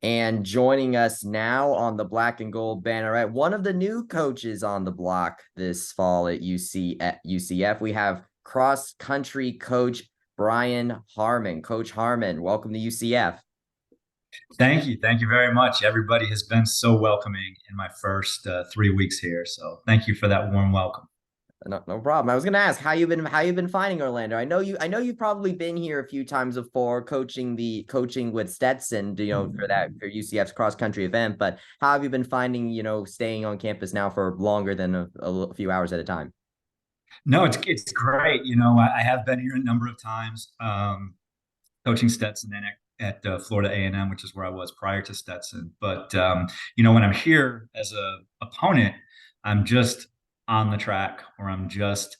And joining us now on the Black and Gold Banneret, one of the new coaches on the block this fall at UCF, we have cross country coach Bryan Harmon. Coach Harmon, welcome to UCF. Thank you. Thank you very much. Everybody has been so welcoming in my first 3 weeks here. So thank you for that warm welcome. No problem. I was gonna ask how you've been finding Orlando. I know you've probably been here a few times before coaching with Stetson, for UCF's cross country event. But how have you been finding, staying on campus now for longer than a few hours at a time? No, it's great. I have been here a number of times, coaching Stetson and at Florida A&M, which is where I was prior to Stetson. But when I'm here as a opponent, I'm just on the track, or I'm just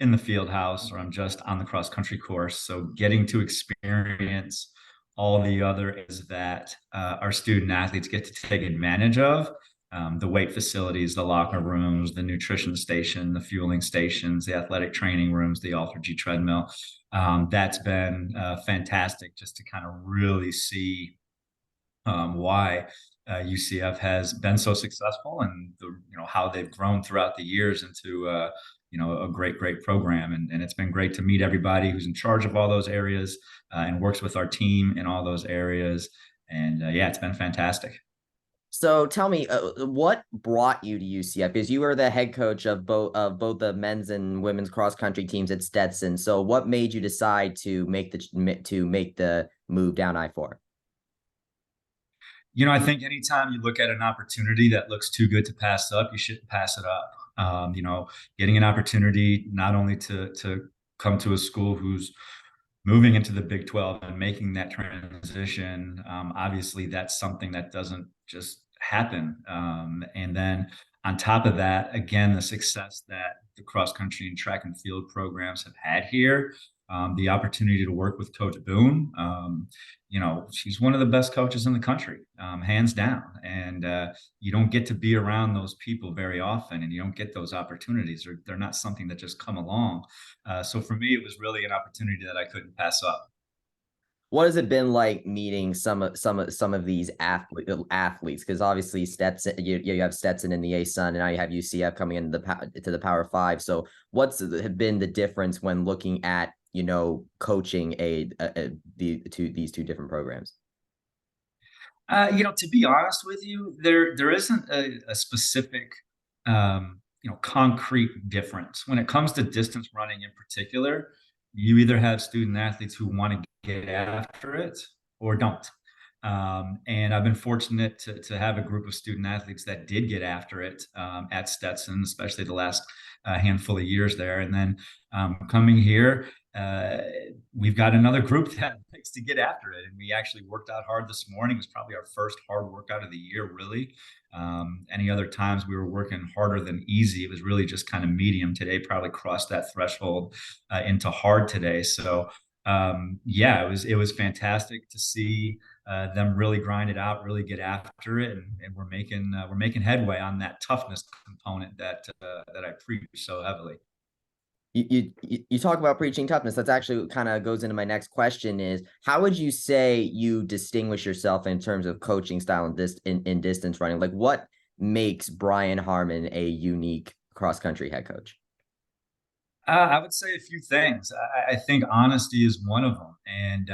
in the field house, or I'm just on the cross country course. So getting to experience all the other is that our student athletes get to take advantage of. The weight facilities, the locker rooms, the nutrition station, the fueling stations, the athletic training rooms, the Alter-G treadmill. That's been fantastic, just to kind of really see why UCF has been so successful, and how they've grown throughout the years into a great program. And it's been great to meet everybody who's in charge of all those areas and works with our team in all those areas. And yeah, it's been fantastic. So tell me, what brought you to UCF? Because you were the head coach of both the men's and women's cross country teams at Stetson. So what made you decide to make the move down I-4? I think anytime you look at an opportunity that looks too good to pass up, you shouldn't pass it up. Getting an opportunity not only to come to a school who's moving into the Big 12 and making that transition, obviously that's something that doesn't just happen. And then on top of that, again, the success that the cross country and track and field programs have had here, the opportunity to work with Coach Boone. She's one of the best coaches in the country, hands down. And you don't get to be around those people very often, and you don't get those opportunities. They're not something that just come along. So for me, it was really an opportunity that I couldn't pass up. What has it been like meeting some of these athletes? Because obviously Stetson, you have Stetson in the ASUN, and now you have UCF coming into the Power Five. So what's have been the difference when looking at coaching these two different programs? To be honest with you, there isn't a specific, concrete difference when it comes to distance running in particular. You either have student athletes who want to get after it or don't. And I've been fortunate to have a group of student athletes that did get after it at Stetson, especially the last handful of years there. And then coming here, uh, we've got another group that likes to get after it. And we actually worked out hard this morning. It was probably our first hard workout of the year, really. Any other times we were working harder than easy. It was really just kind of medium. Today probably crossed that threshold into hard today. So yeah, it was fantastic to see them really grind it out, really get after it, and we're making headway on that toughness component that I preach so heavily. You talk about preaching toughness. That's actually kind of goes into my next question: is how would you say you distinguish yourself in terms of coaching style and in distance running? Like, what makes Bryan Harmon a unique cross country head coach? I would say a few things. I think honesty is one of them. And,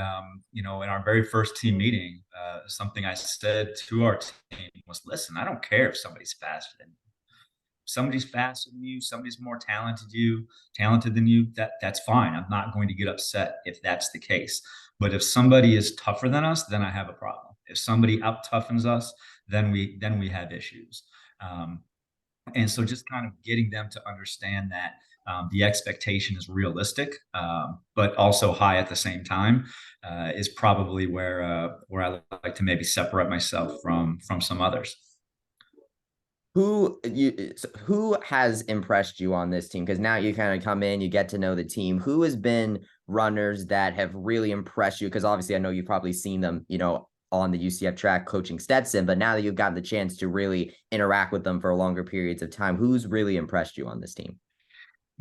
in our very first team meeting, something I said to our team was, listen, I don't care if somebody's faster than you. If somebody's faster than you, somebody's more talented than you, that's fine. I'm not going to get upset if that's the case. But if somebody is tougher than us, then I have a problem. If somebody out toughens us, then we have issues. Um, and so just kind of getting them to understand that the expectation is realistic, but also high at the same time, is probably where I like to maybe separate myself from some others. Who has impressed you on this team? Because now you kind of come in, you get to know the team. Who has been runners that have really impressed you? Because obviously, I know you've probably seen them, on the UCF track coaching Stetson, but now that you've gotten the chance to really interact with them for longer periods of time, who's really impressed you on this team?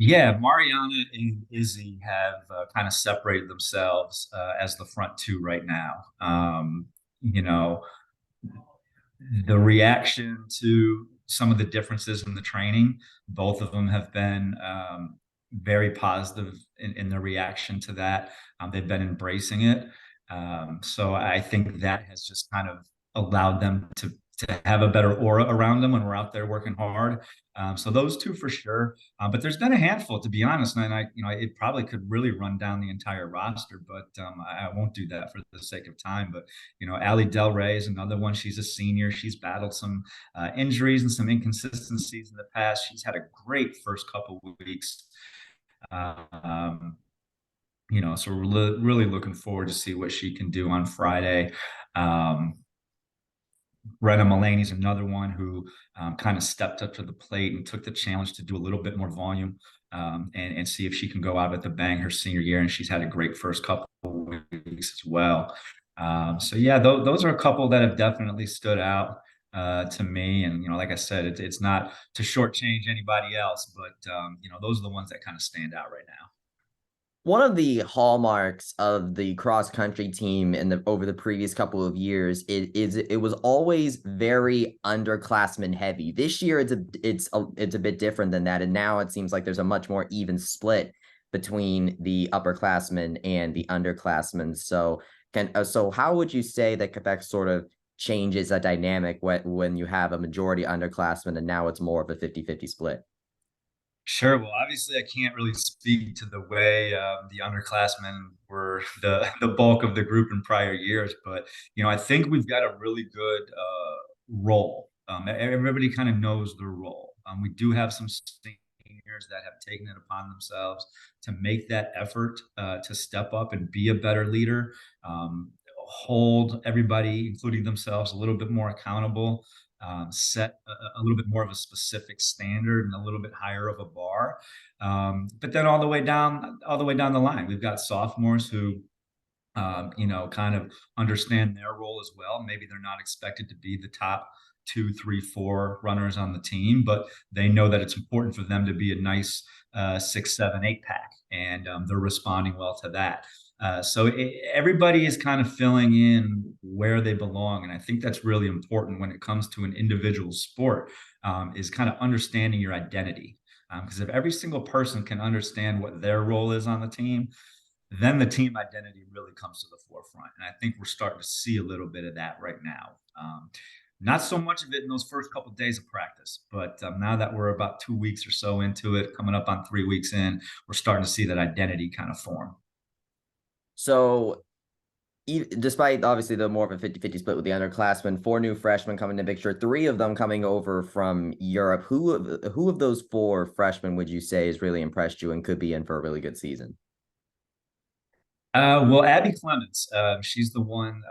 Yeah, Mariana and Izzy have kind of separated themselves as the front two right now. You know, The reaction to some of the differences in the training, both of them have been very positive in their reaction to that. They've been embracing it. So I think that has just kind of allowed them to have a better aura around them when we're out there working hard. So those two for sure. But there's been a handful, to be honest, and it probably could really run down the entire roster, but I won't do that for the sake of time. But Ali Del Rey is another one. She's a senior. She's battled some injuries and some inconsistencies in the past. She's had a great first couple of weeks. Um, so we're really looking forward to see what she can do on Friday. Um, Brenna Mullaney's another one who kind of stepped up to the plate and took the challenge to do a little bit more volume and see if she can go out with the bang her senior year. And she's had a great first couple of weeks as well. So yeah, those are a couple that have definitely stood out to me. And like I said, it's not to shortchange anybody else, but those are the ones that kind of stand out right now. One of the hallmarks of the cross country team in the over the previous couple of years it was always very underclassmen heavy. This year it's a bit different than that, and now it seems like there's a much more even split between the upperclassmen and the underclassmen. So how would you say that Quebec sort of changes a dynamic when you have a majority underclassmen and now it's more of a 50-50 split? Sure. Well, obviously, I can't really speak to the way the underclassmen were the bulk of the group in prior years, but I think we've got a really good role. Everybody kind of knows their role. We do have some seniors that have taken it upon themselves to make that effort to step up and be a better leader, hold everybody, including themselves, a little bit more accountable, set a little bit more of a specific standard and a little bit higher of a bar. But then all the way down the line, we've got sophomores who kind of understand their role as well. Maybe they're not expected to be the top two, three, four runners on the team, but they know that it's important for them to be a nice 6, 7, 8 pack, and they're responding well to that. Everybody is kind of filling in where they belong, and I think that's really important when it comes to an individual sport. Is kind of understanding your identity, because if every single person can understand what their role is on the team, then the team identity really comes to the forefront. And I think we're starting to see a little bit of that right now. Not so much of it in those first couple of days of practice, but now that we're about 2 weeks or so into it, coming up on 3 weeks in, we're starting to see that identity kind of form. So despite obviously the more of a 50-50 split with the underclassmen, 4 new freshmen coming to picture, 3 of them coming over from Europe. Who of those 4 freshmen would you say has really impressed you and could be in for a really good season? Well, Abby Clements, she's the one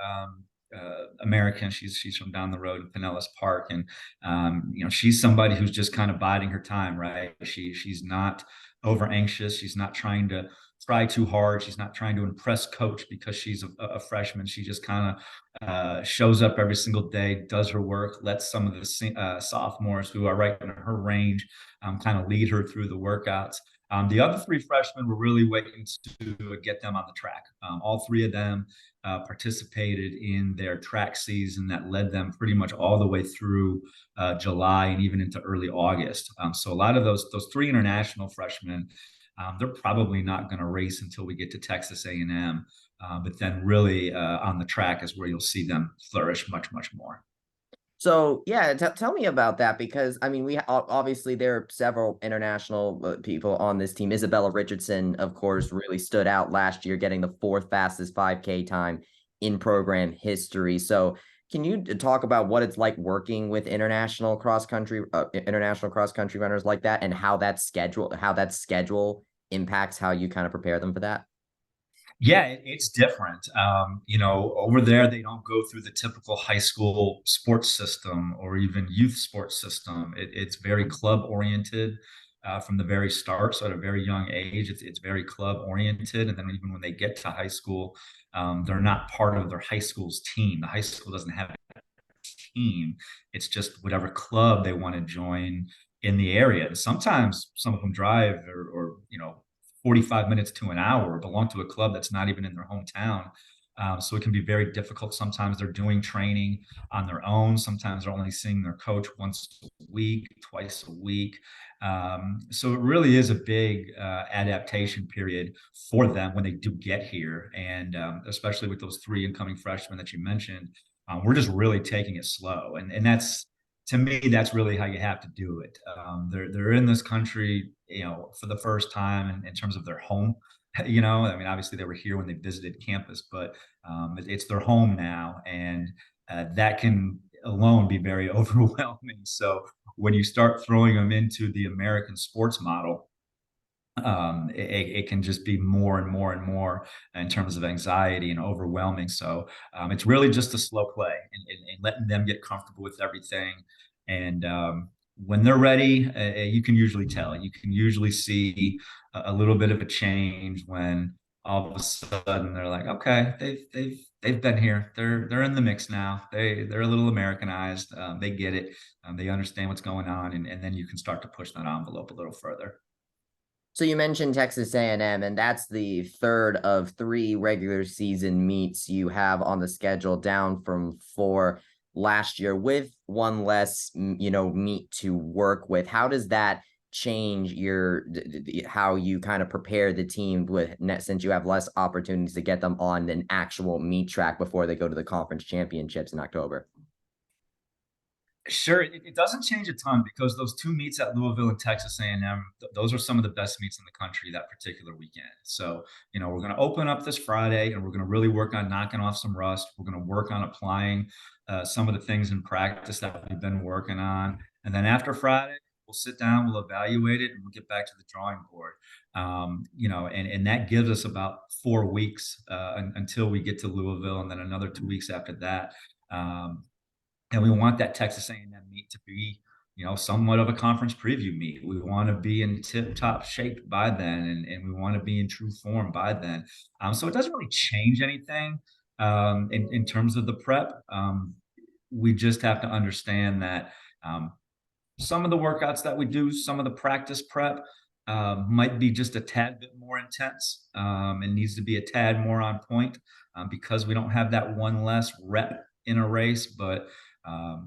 American. She's from down the road in Pinellas Park, and she's somebody who's just kind of biding her time, right? She's not over anxious. She's not trying to try too hard. She's not trying to impress coach because she's a freshman. She just kind of shows up every single day, does her work, lets some of the sophomores who are right in her range kind of lead her through the workouts. The other 3 freshmen were really waiting to get them on the track. All 3 of them participated in their track season that led them pretty much all the way through July and even into early August. So a lot of those 3 international freshmen, they're probably not going to race until we get to Texas A&M. But then really on the track is where you'll see them flourish much, much more. So yeah, tell me about that, because I mean, we obviously there are several international people on this team. Isabella Richardson, of course, really stood out last year, getting the 4th fastest 5K time in program history. So can you talk about what it's like working with international cross country runners like that, and how that schedule impacts how you kind of prepare them for that? Yeah, it's different. Over there, they don't go through the typical high school sports system or even youth sports system. It's very club oriented from the very start. So at a very young age, it's very club oriented. And then even when they get to high school, they're not part of their high school's team. The high school doesn't have a team. It's just whatever club they want to join in the area. And sometimes some of them drive or 45 minutes to an hour, belong to a club that's not even in their hometown. So it can be very difficult. Sometimes they're doing training on their own. Sometimes they're only seeing their coach once a week, twice a week. So it really is a big adaptation period for them when they do get here. And especially with those three incoming freshmen that you mentioned, we're just really taking it slow. And that's, to me, that's really how you have to do it. They're in this country, for the first time in terms of their home. I mean, obviously they were here when they visited campus, but it's their home now, and that can alone be very overwhelming. So when you start throwing them into the American sports model, it can just be more and more and more in terms of anxiety and overwhelming. So it's really just a slow play, and letting them get comfortable with everything. And when they're ready, you can usually tell. You can usually see a little bit of a change when all of a sudden they're like, okay, they've been here. They're in the mix now. They're a little Americanized. They get it. They understand what's going on, and then you can start to push that envelope a little further. So you mentioned Texas A&M, and that's the third of three regular season meets you have on the schedule, down from four last year, with one less, meet to work with. How does that change how you kind of prepare the team since you have less opportunities to get them on an actual meet track before they go to the conference championships in October? Sure, it doesn't change a ton because those two meets at Louisville and Texas A&M, those are some of the best meets in the country that particular weekend. So, we're going to open up this Friday, and we're going to really work on knocking off some rust. We're going to work on applying some of the things in practice that we've been working on. And then after Friday, we'll sit down, we'll evaluate it, and we'll get back to the drawing board. And that gives us about 4 weeks until we get to Louisville, and then another 2 weeks after that. And we want that Texas A&M meet to be, somewhat of a conference preview meet. We want to be in tip-top shape by then, and we want to be in true form by then. So it doesn't really change anything in terms of the prep. We just have to understand that some of the workouts that we do, some of the practice prep might be just a tad bit more intense and needs to be a tad more on point because we don't have that one less rep in a race. But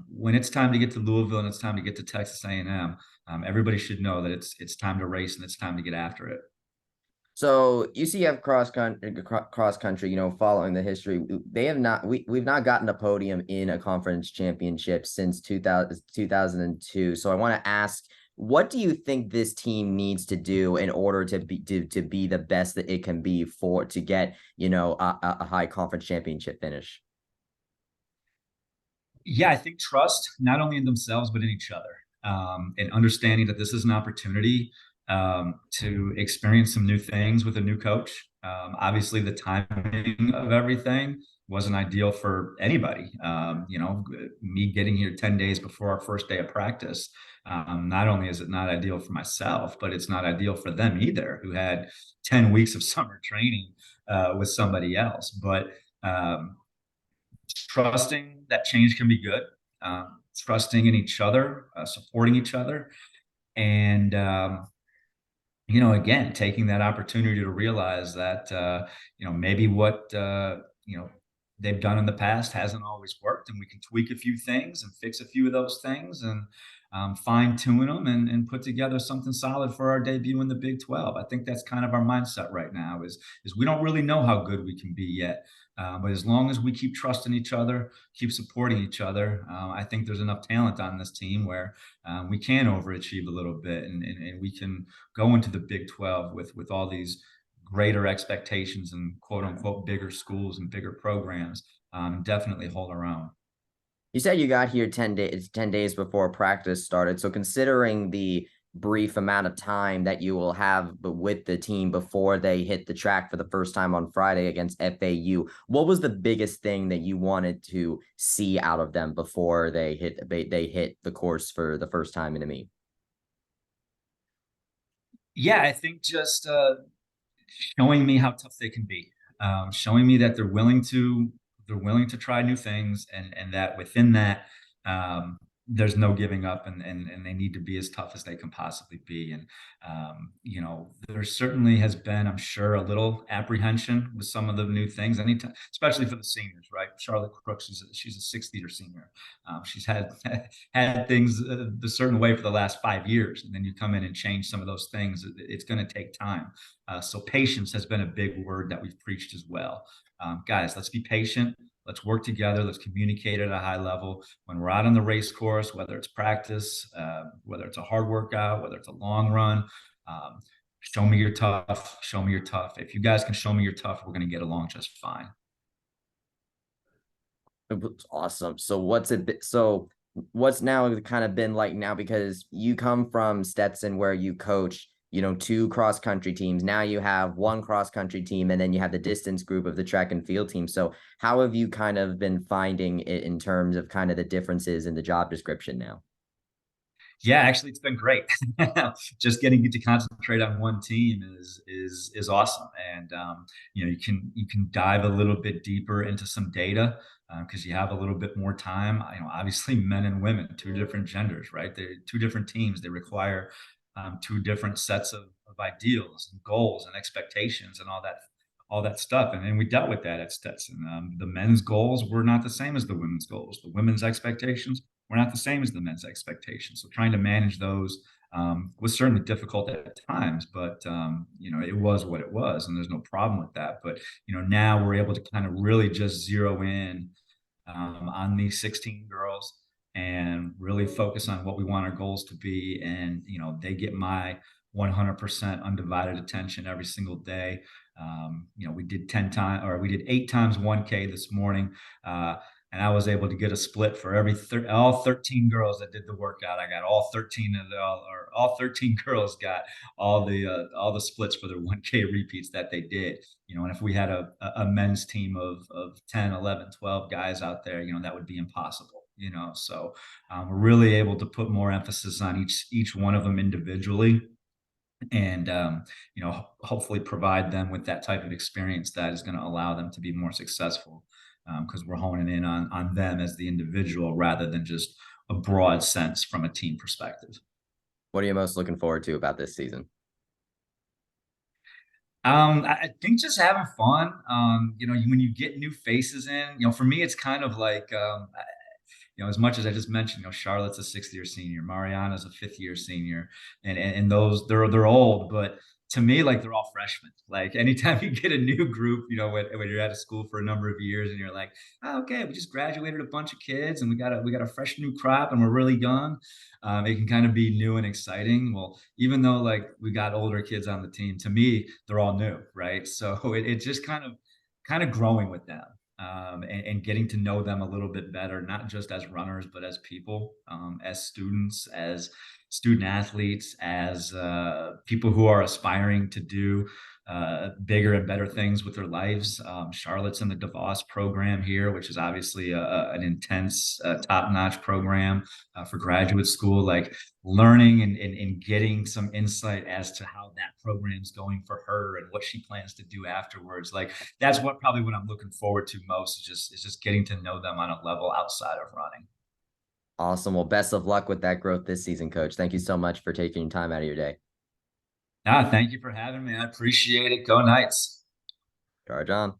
when it's time to get to Louisville and it's time to get to Texas A&M, everybody should know that it's time to race and it's time to get after it. So UCF cross country, following the history, we've not gotten a podium in a conference championship since 2002. So I want to ask, what do you think this team needs to do in order to be the best that it can be to get, a high conference championship finish? Yeah, I think trust not only in themselves but in each other, and understanding that this is an opportunity to experience some new things with a new coach. Obviously, the timing of everything wasn't ideal for anybody. Me getting here 10 days before our first day of practice, not only is it not ideal for myself, but it's not ideal for them either, who had 10 weeks of summer training with somebody else. But trusting that change can be good, trusting in each other, supporting each other, and again, taking that opportunity to realize that maybe what they've done in the past hasn't always worked, and we can tweak a few things and fix a few of those things and fine tune them and put together something solid for our debut in the Big 12. I think that's kind of our mindset right now is we don't really know how good we can be yet. But as long as we keep trusting each other, keep supporting each other, I think there's enough talent on this team where we can overachieve a little bit and we can go into the Big 12 with all these greater expectations and quote unquote bigger schools and bigger programs, definitely hold our own. You said you got here 10 days before practice started. So considering the brief amount of time that you will have with the team before they hit the track for the first time on Friday against FAU, what was the biggest thing that you wanted to see out of them before they hit the course for the first time in a meet? Yeah, I think just showing me how tough they can be, showing me that they're willing to try new things, and that within that there's no giving up, and they need to be as tough as they can possibly be. And there certainly has been, I'm sure, a little apprehension with some of the new things. Anytime, especially for the seniors, right? Charlotte Crooks, she's a sixth year senior. She's had had things a certain way for the last 5 years, and then you come in and change some of those things. It's going to take time. So patience has been a big word that we've preached as well. Guys, let's be patient. Let's work together. Let's communicate at a high level. When we're out on the race course, whether it's practice, whether it's a hard workout, whether it's a long run, show me you're tough. Show me you're tough. If you guys can show me you're tough, we're going to get along just fine. Awesome. So what's now kind of been like now, because you come from Stetson where you coach, two cross country teams. Now you have one cross country team, and then you have the distance group of the track and field team. So how have you kind of been finding it in terms of kind of the differences in the job description now? Yeah, actually, it's been great. Just getting to concentrate on one team is awesome, and you can dive a little bit deeper into some data because you have a little bit more time. Obviously, men and women, two different genders, right? They're two different teams. They require two different sets of ideals and goals and expectations and all that stuff. And we dealt with that at Stetson. The men's goals were not the same as the women's goals. The women's expectations were not the same as the men's expectations. So trying to manage those was certainly difficult at times, but it was what it was, and there's no problem with that. But now we're able to kind of really just zero in on these 16 girls and really focus on what we want our goals to be. And they get my 100% undivided attention every single day. We did 10 times, or we did 8 times 1K this morning. And I was able to get a split for all 13 girls that did the workout. I got all 13 of the, or all 13 girls got all the splits for their 1K repeats that they did. And if we had a men's team of 10, 11, 12 guys out there, that would be impossible. So we're really able to put more emphasis on each one of them individually, and hopefully provide them with that type of experience that is going to allow them to be more successful, because we're honing in on them as the individual rather than just a broad sense from a team perspective. What are you most looking forward to about this season? I think just having fun. When you get new faces in, for me, it's kind of like, as much as I just mentioned, Charlotte's a sixth-year senior, Mariana's a fifth-year senior, and those they're old, but to me, like, they're all freshmen. Like, anytime you get a new group, when you're at a school for a number of years and you're like, oh, okay, we just graduated a bunch of kids and we got a fresh new crop and we're really young. It can kind of be new and exciting. Well, even though like we got older kids on the team, to me, they're all new, right? So it's just kind of growing with them. And getting to know them a little bit better, not just as runners, but as people, as students, as student athletes, as people who are aspiring to do bigger and better things with their lives. Charlotte's in the DeVos program here, which is obviously an intense, top-notch program for graduate school. Like, learning and getting some insight as to how that program's going for her and what she plans to do afterwards. Like, that's what I'm looking forward to most, is just getting to know them on a level outside of running. Awesome. Well, best of luck with that growth this season, Coach. Thank you so much for taking time out of your day. Thank you for having me. I appreciate it. Go Knights. Charge on.